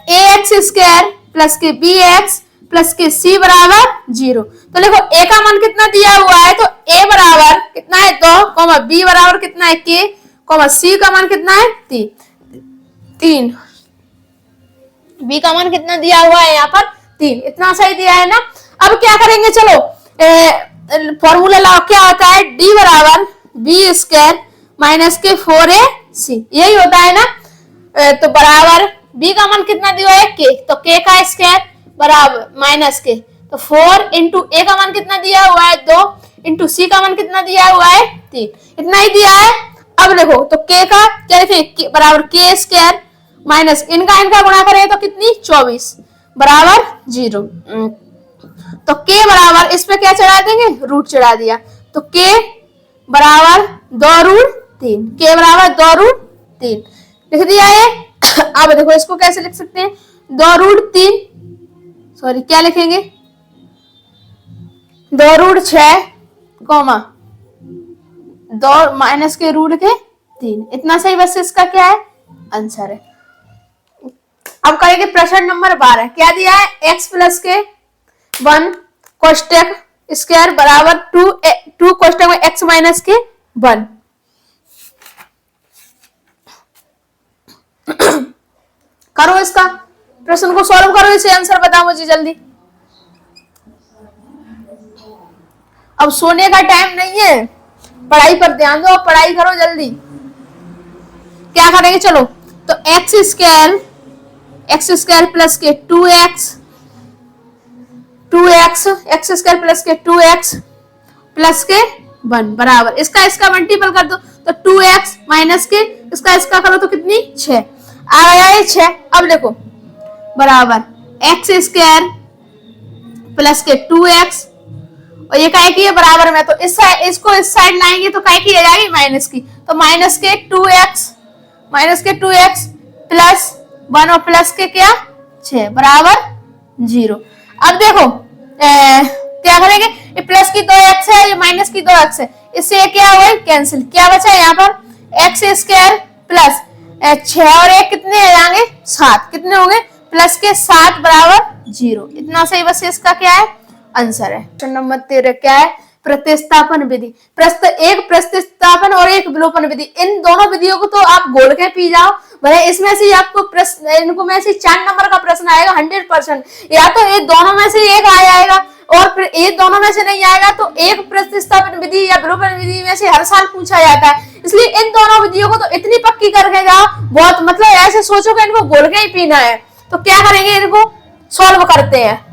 ए एक्स स्क्वायर प्लस के बी एक्स प्लस के सी बराबर 0। तो देखो ए का मान कितना दिया हुआ है, तो ए बराबर कितना है 2, कॉमा बी बराबर कितना है के, कॉमा सी का मान कितना है 3। बी का मान कितना दिया हुआ है यहाँ पर 3, इतना सही दिया है ना। अब क्या करेंगे, चलो फॉर्मूला लगाओ, क्या होता है? डी बराबर बी स्क्वायर माइनस के 4 सी, यही होता है ना। तो बराबर बी का मान कितना दिया है के, तो के का स्क्वायर बराबर माइनस के, तो 4 इंटू ए का मान कितना दिया हुआ है 2, इंटू सी का मान कितना दिया हुआ है 3, इतना ही दिया है। अब देखो तो के का क्या लिखेंगे, बराबर के स्क्वायर माइनस इनका गुणा करें तो कितनी 24 बराबर 0। तो के बराबर इस पे क्या चढ़ा देंगे, रूट चढ़ा दिया, तो के बराबर 2√3, के बराबर 2√3 लिख दिया है। अब देखो इसको कैसे लिख सकते हैं, 2√3 सॉरी क्या लिखेंगे 2√6 कॉमा 2 माइनस के रूट के 3, इतना सही। बस इसका क्या है आंसर है। अब करेंगे प्रश्न नंबर 12, क्या दिया है? x प्लस के 1 कोष्टक स्क्वायर बराबर 2 कोष्टक में x माइनस के 1। करो इसका प्रश्न को सॉल्व करो, इसे आंसर बताओ मुझे जल्दी। अब सोने का टाइम नहीं है, पढ़ाई पर ध्यान दो, पढ़ाई करो जल्दी। क्या करेंगे, चलो तो एक्स स्क्वायर प्लस के 2x एक्स स्क्वायर प्लस के 2x प्लस के 1 बराबर इसका मल्टीपल कर दो, तो 2x माइनस के इसका करो तो कितनी 6 आ गया है 6। अब देखो बराबर एक्स स्क्वायर प्लस के 2x और ये काय की है बराबर में, तो इसको इस साइड लाएंगे तो काय की आ जाएगी माइनस की, तो माइनस के 2x प्लस 1 और प्लस के क्या 6 बराबर 0। अब देखो क्या करेंगे, ये प्लस की 2x है, ये माइनस की 2x है, इससे क्या हुआ कैंसिल, क्या बचा है यहाँ पर एक्स स्क्वायर प्लस 6 और 1 कितने आ जाएंगे 7, कितने होंगे प्लस के 7 बराबर 0, इतना सही। बस इसका क्या है आंसर है। क्वेश्चन नंबर 13 क्या है, प्रतिस्थापन विधि। एक प्रतिस्थापन और एक विलोपन विधि, इन दोनों विधियों को तो आप गोल के पी जाओ, भले इसमें से आपको प्रश्न इनको में से 4 नंबर का प्रश्न आएगा 100%, या तो ये दोनों में से एक आ जाएगा और फिर ये दोनों में से नहीं आएगा तो एक प्रतिस्थापन विधि या विलोपन विधि में से हर साल पूछा जाता है। इसलिए इन दोनों विधियों को तो इतनी पक्की करके जाओ, बहुत मतलब ऐसे सोचो कि इनको गोल के ही पीना है। तो क्या करेंगे, इनको सॉल्व करते हैं।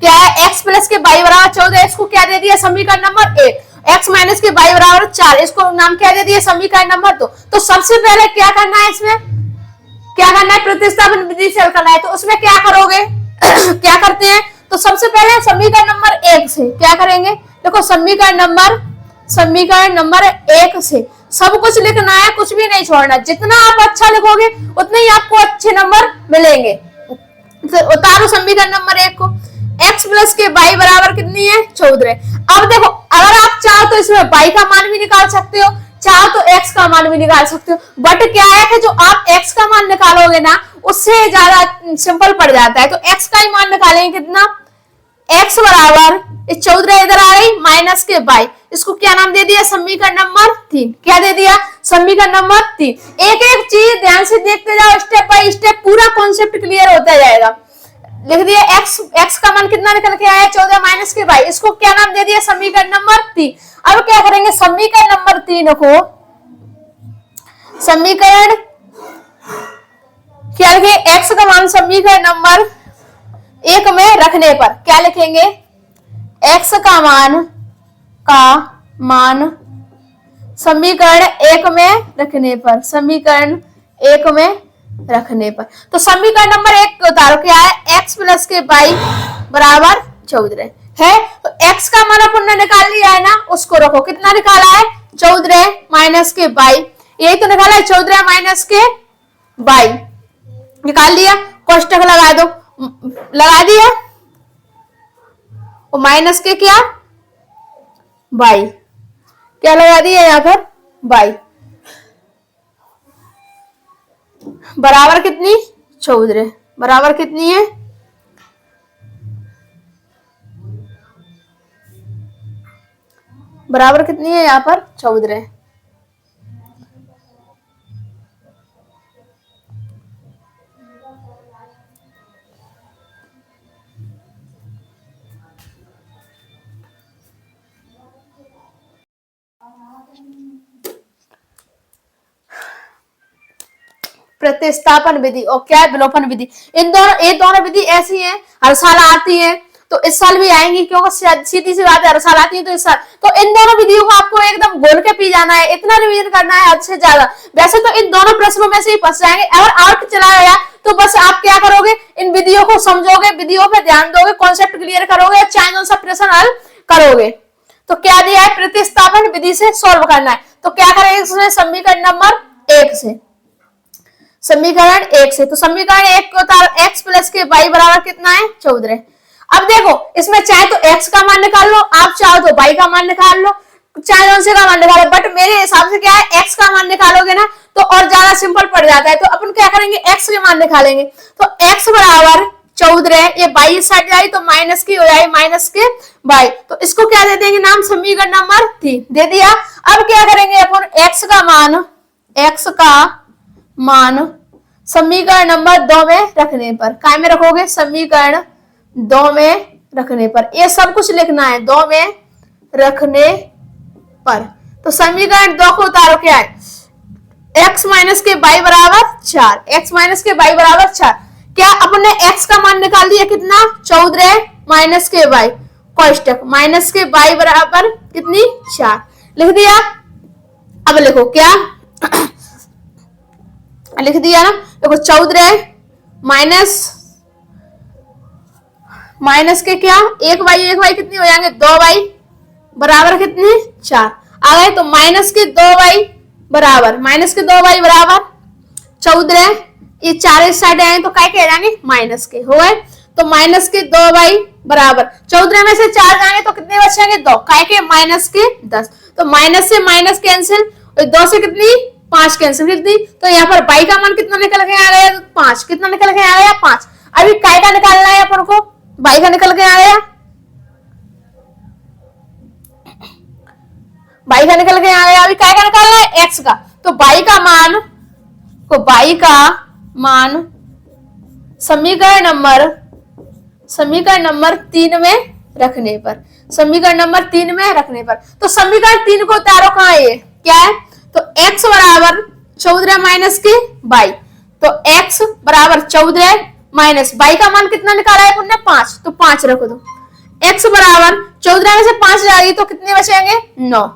क्या है, x प्लस के y बराबर 14, इसको क्या दे दिया समीकरण नंबर 1, x माइनस के y बराबर 4, इसको नाम क्या दे दिया समीकरण नंबर 2। तो सबसे पहले क्या करना है, इसमें क्या करना है, प्रतिस्थापन विधि से करना है। तो उसमें क्या करोगे क्या करते हैं, तो सबसे पहले समीकरण नंबर 1 से क्या करेंगे, देखो समीकरण नंबर 1 से सब कुछ लिखना है, कुछ भी नहीं छोड़ना, जितना आप अच्छा लिखोगे उतने ही आपको अच्छे नंबर मिलेंगे। तो उतारो समीकरण नंबर 1 को, x प्लस के y बराबर कितनी है 14। अब देखो अगर आप चाहो तो इसमें y का मान भी निकाल सकते हो, चाहो तो x का मान भी निकाल सकते हो, बट क्या है कि जो आप x का मान निकालोगे ना उससे ज्यादा सिंपल पड़ जाता है। तो x का ही मान निकालेंगे, कितना x बराबर 14 इधर आ गई माइनस के y, इसको क्या नाम दे दिया समीकरण नंबर 3, क्या दे दिया समीकरण नंबर 3। एक एक चीज ध्यान से देखते जाओ, स्टेप बाय स्टेप पूरा कॉन्सेप्ट क्लियर होता जाएगा। लिख दिया x का मान कितना निकल के आया 14 माइनस के y, इसको क्या नाम दे दिया समीकरण नंबर 3। अब क्या करेंगे, समीकरण नंबर 3 को समीकरण क्या लिखेंगे, x का मान समीकरण नंबर 1 में रखने पर क्या लिखेंगे, x का मान समीकरण 1 में रखने पर, समीकरण 1 में रखने पर। तो समीकरण नंबर 1 उतारो, क्या है x प्लस के y बराबर 14 है, तो x का मान अपन ने निकाल लिया है ना, उसको रखो, कितना निकाला है 14 माइनस के y, यही तो निकाला है 14 माइनस के y, निकाल लिया, कोष्टक लगा दो, लगा दिया, और माइनस के क्या बाई, क्या लगा दिया यहाँ पर बाई, बराबर कितनी 14, बराबर कितनी है बराबर कितनी है यहाँ पर 14। प्रतिस्थापन विधि और क्या है विलोपन विधि, इन दोनों ये दोनों विधि ऐसी हैं हर साल आती है, तो इस साल भी आएंगी क्योंकि सीधी सी बात है हर साल आती है, तो इस साल तो इन दोनों विधियों को आपको एकदम घोल के पी जाना है, इतना रिवीजन करना है हद से ज्यादा। वैसे तो इन दोनों प्रश्नों में से ही फंस जाएंगे, अगर आउट चला गया तो बस आप क्या करोगे, इन विधियों को समझोगे, विधियों पे ध्यान दोगे, कॉन्सेप्ट क्लियर करोगे, चाहे सा प्रश्न हल करोगे। तो क्या दिया है, प्रतिस्थापन विधि से सोल्व करना है, तो क्या करेंगे इसमें समीकरण नंबर 1 से, समीकरण 1 से, तो समीकरण 1 को उतारो, x प्लस के y बराबर कितना है 14। अब देखो इसमें चाहे तो x का मान निकाल लो, आप चाहो तो y का मान निकाल लो, चाहे कौन से का मान निकालो, बट मेरे हिसाब से क्या है x का मान निकालोगे ना तो और ज्यादा सिंपल पड़ जाता है, तो अपन क्या करेंगे x के मान निकालेंगे, तो x बराबर 14, ये बाई साइड जाए तो माइनस की हो जाए, माइनस के बाई, तो इसको क्या दे देंगे नाम, समीकरण नंबर 3 दे दिया। अब क्या करेंगे अपन x का मान समीकरण नंबर 2 में रखने पर, काय में रखोगे, समीकरण 2 में रखने पर, ये सब कुछ लिखना है 2 में रखने पर। तो समीकरण 2 को उतारो, क्या है x माइनस के बाई बराबर 4, x माइनस के बाई बराबर 4, क्या अपने x का मान निकाल दिया कितना 14 माइनस के बाई, कोष्टक माइनस के बाई बराबर कितनी 4 लिख दिया। अब लिखो क्या लिख दिया ना, देखो 14 माइनस के क्या एक बाई कितनी हो जाएंगे 2 बाई बराबर कितनी 4 आ गए, तो माइनस के 2 बाई बराबर 14, ये 4 इस साइड आए तो काय के आ जाएंगे माइनस के हो गए, तो माइनस के 2 बाई बराबर 14 में से 4 जाएंगे तो कितने बचेंगे 2, काय के माइनस के 10, तो माइनस से माइनस कैंसिल, 2 से कितनी 5 कैंसिल कितनी, तो यहाँ पर बाई का मान कितना निकल के आ गया 5, कितना निकल के आ गया 5। अभी काय का निकालना है अपन को, बाई का निकल के आ गया, बाई का निकल के आ गया, अभी काय का निकालना है x का, तो बाई का मान समीकरण नंबर 3 में रखने पर, समीकरण नंबर 3 में रखने पर, तो समीकरण 3 को उतारो कहाँ है, क्या है, तो x बराबर 14 माइनस के बाई, तो x बराबर 14 माइनस बाई का मान कितना निकाला है अपन ने 5, तो 5 रख दो, x बराबर 14 में से 5 जाएगी तो कितने बचेंगे 9,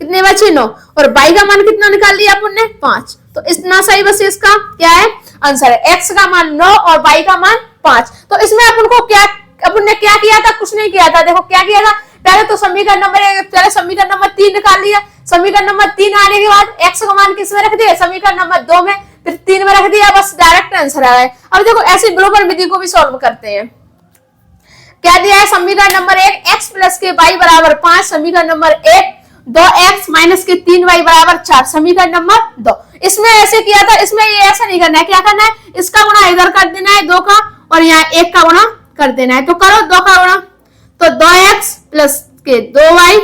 कितने बचे 9, और बाई का मान कितना निकाल लिया अपन ने 5, तो इतना सही बस इसका क्या है आंसर है, x का मान 9 और बाई का मान 5। तो इसमें अपन ने क्या किया था, कुछ नहीं किया था, देखो क्या किया था, पहले तो समीकरण नंबर 3 निकाल लिया, समीकरण नंबर 3 आने के बाद x का मान किस में रख दिया, समीकरण नंबर 2 में, फिर 3 में रख दिया, बस डायरेक्ट आंसर आ गया। अब देखो ऐसे विलोपन विधि को भी सॉल्व करते हैं, क्या दिया है समीकरण नंबर 1 x प्लस के y बराबर 5, समीकरण नंबर 1 2x माइनस के 3y बराबर 4, समीकरण नंबर 2। इसमें ऐसे किया था, इसमें ये ऐसा नहीं करना है, क्या करना है इसका गुणा इधर कर देना है 2 का, और यहाँ 1 का गुणा कर देना है, तो करो 2 का गुणा, तो 2x प्लस के 2y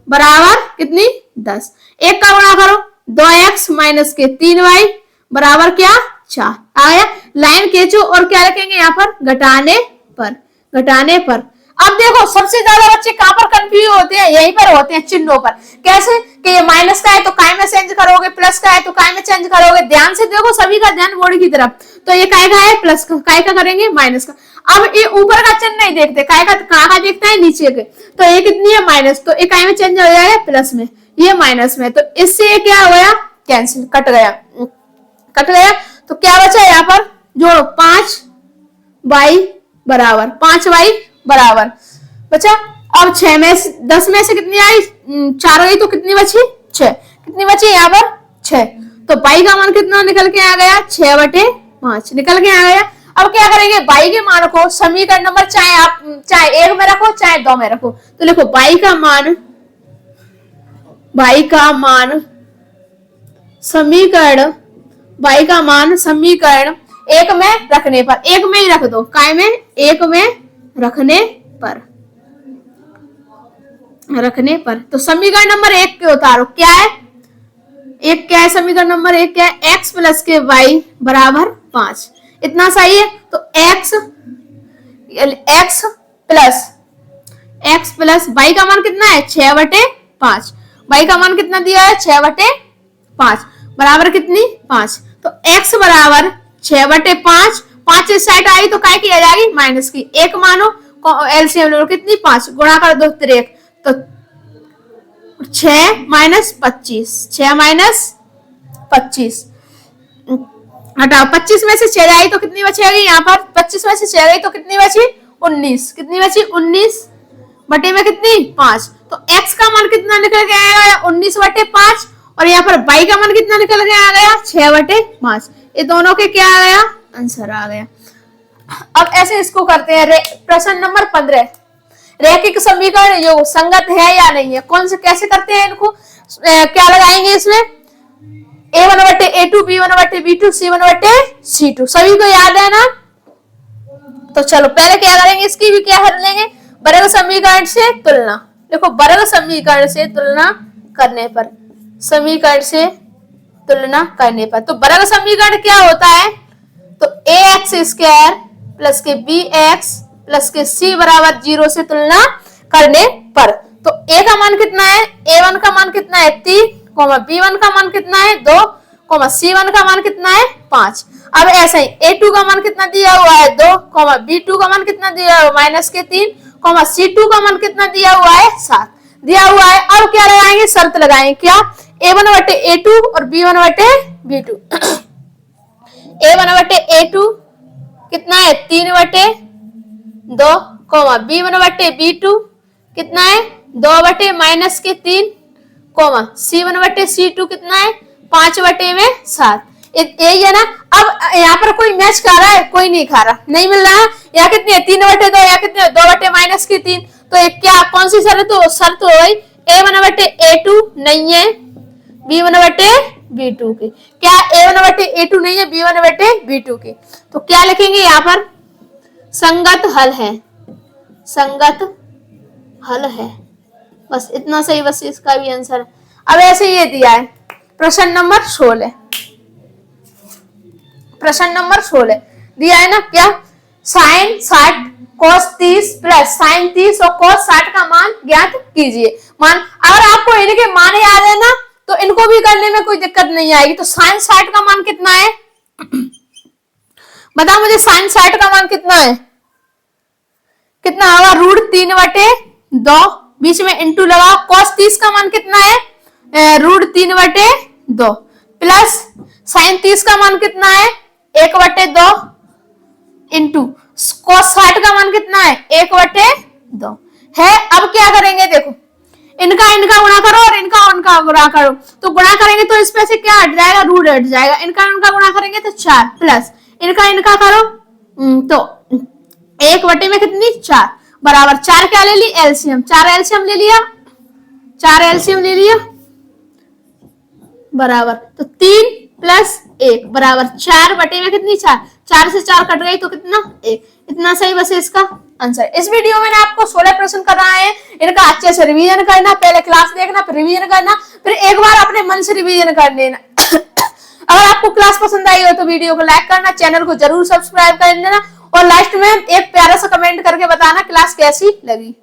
बराबर कितनी 10, 1 का गुणा करो 2x माइनस के 3y बराबर क्या 4 आया, लाइन खींचो और क्या रखेंगे यहाँ पर घटाने पर। अब देखो सबसे ज्यादा बच्चे कहां पर कंफ्यूज होते हैं, यहीं पर होते हैं चिन्हों पर, कैसे कि ये माइनस का है तो काय में चेंज करोगे, प्लस का है तो काय में चेंज करोगे, ध्यान से देखो सभी का ध्यान बोर्ड की तरफ, तो ये काय का है प्लस का, काय का करेंगे माइनस का। अब ये ऊपर का चिन्ह नहीं देखते, काय का कहां का देखता है नीचे के, तो ये कितनी है माइनस, तो ये काय में चेंज हो जाएगा प्लस में, ये माइनस में, तो इससे ये क्या हो गया कैंसिल, कट गया, तो क्या बचा यहाँ पर जोड़ो 5y बराबर बचा। अब 10 में से कितनी आई 4 गई तो कितनी बची 6, कितनी बची यहाँ पर 6, तो बाई का मान कितना निकल के आ गया 6/5 निकल के आ गया। अब क्या करेंगे, y के मान को समीकरण नंबर चाहे आप चाहे 1 में रखो चाहे 2 में रखो, तो लिखो y का मान समीकरण y का मान समीकरण 1 में रखने पर, 1 में ही रख दो, काय में 1 में रखने पर तो समीकरण नंबर 1 के उतारो, क्या है एक, क्या है समीकरण नंबर 1 क्या है, x प्लस के y बराबर 5, इतना सही है। तो x प्लस y का मान कितना है 6/5, y का मान कितना दिया है 6/5 बराबर कितनी 5, तो x बराबर 6/5, 5 इस साइड आई तो काय की आ जाएगी माइनस की, एक मानो एलसीएम लो कितनी 5, गुणा कर दो 3, तो 6 माइनस 25 हटाओ, 25 में से 6 जाएगी तो कितनी बचेगी, यहाँ पर 25 में से 6 गई तो कितनी बची 19, कितनी बची 19 बटे में कितनी 5, तो x का मान कितना निकल के आएगा 19/5, और यहाँ पर y का मान कितना निकल के आ गया 6/5, ये दोनों के क्या आ गया आंसर आ गया। अब ऐसे इसको करते हैं प्रश्न नंबर 15, रैखिक समीकरण योग संगत है या नहीं है, कौन से कैसे करते हैं इनको, क्या लगाएंगे इसमें a1/a2 b1/b2 c1/c2, सभी को याद है ना। तो चलो पहले क्या करेंगे, इसकी भी क्या कर लेंगे, वर्ग समीकरण से तुलना, देखो वर्ग समीकरण से तुलना करने पर, तो वर्ग समीकरण क्या होता है, तो ax² प्लस के bx प्लस के c बराबर 0 से तुलना करने पर, तो a का मान कितना है, a1 का मान कितना है 3, b1 का मान कितना है 2, c1 का मान कितना है 5। अब ऐसा ही a2 का मान कितना दिया हुआ है 2, b2 का मान कितना दिया हुआ है माइनस के 3, c2 का मान कितना दिया हुआ है 7 दिया हुआ है। अब क्या लगाएंगे, शर्त लगाएंगे, क्या a1/a2 और b1/b2 a1/a2 कितना है 3/2, b1/b2 कितना है 2 माइनस के 3, c1/c2 कितना है 5/7, यही है ना। अब यहाँ पर कोई मैच खा रहा है, कोई नहीं खा रहा, नहीं मिल रहा, यहाँ कितनी है 3/2, या कितने 2 माइनस की 3, तो क्या कौन सी शर्त हो गई, a1/a2 नहीं है b1/b2 की, क्या a1/a2 नहीं है b1/b2 की, तो क्या लिखेंगे यहाँ पर संगत हल है, बस इतना सही, बस इसका भी आंसर। अब ऐसे ये दिया है प्रश्न नंबर 16 दिया है ना, क्या sin 60 cos 30 प्लस sin 30 और cos 60 का मान ज्ञात कीजिए। मान अगर आपको इनके मान याद है ना तो इनको भी करने में कोई दिक्कत नहीं आएगी। तो sin 60 का मान कितना है बताओ मुझे, sin 60 का मान कितना है, कितना होगा √3/2, बीच में इंटू लगाओ। cos 30 का मान कितना है √3/2 प्लस sin 30 का मान कितना है 1/2 इंटू cos 60 का मान कितना है 1/2 है। अब क्या करेंगे, देखो इनका गुणा करो और इनका गुणा करो, तो गुणा करेंगे तो इसमें से क्या हट जाएगा, रूट हट जाएगा। इनका गुणा करेंगे तो 4 प्लस इनका करो तो 1 में कितनी 4 बराबर 4 क्या ले ली एलसीएम, 4 एलसीएम ले लिया बराबर, तो 3 प्लस 1 बराबर 4 में कितनी 4 से 4 कट गई तो कितना 1, इतना सही बस इसका आंसर। इस वीडियो में आपको 16 प्रश्न कराए हैं, इनका अच्छे से रिवीजन करना, पहले क्लास देखना फिर रिवीजन करना, फिर एक बार अपने मन से रिवीजन कर लेना। अगर आपको क्लास पसंद आई हो तो वीडियो को लाइक करना, चैनल को जरूर सब्सक्राइब कर लेना और लास्ट में एक प्यारा सा कमेंट करके बताना क्लास कैसी लगी।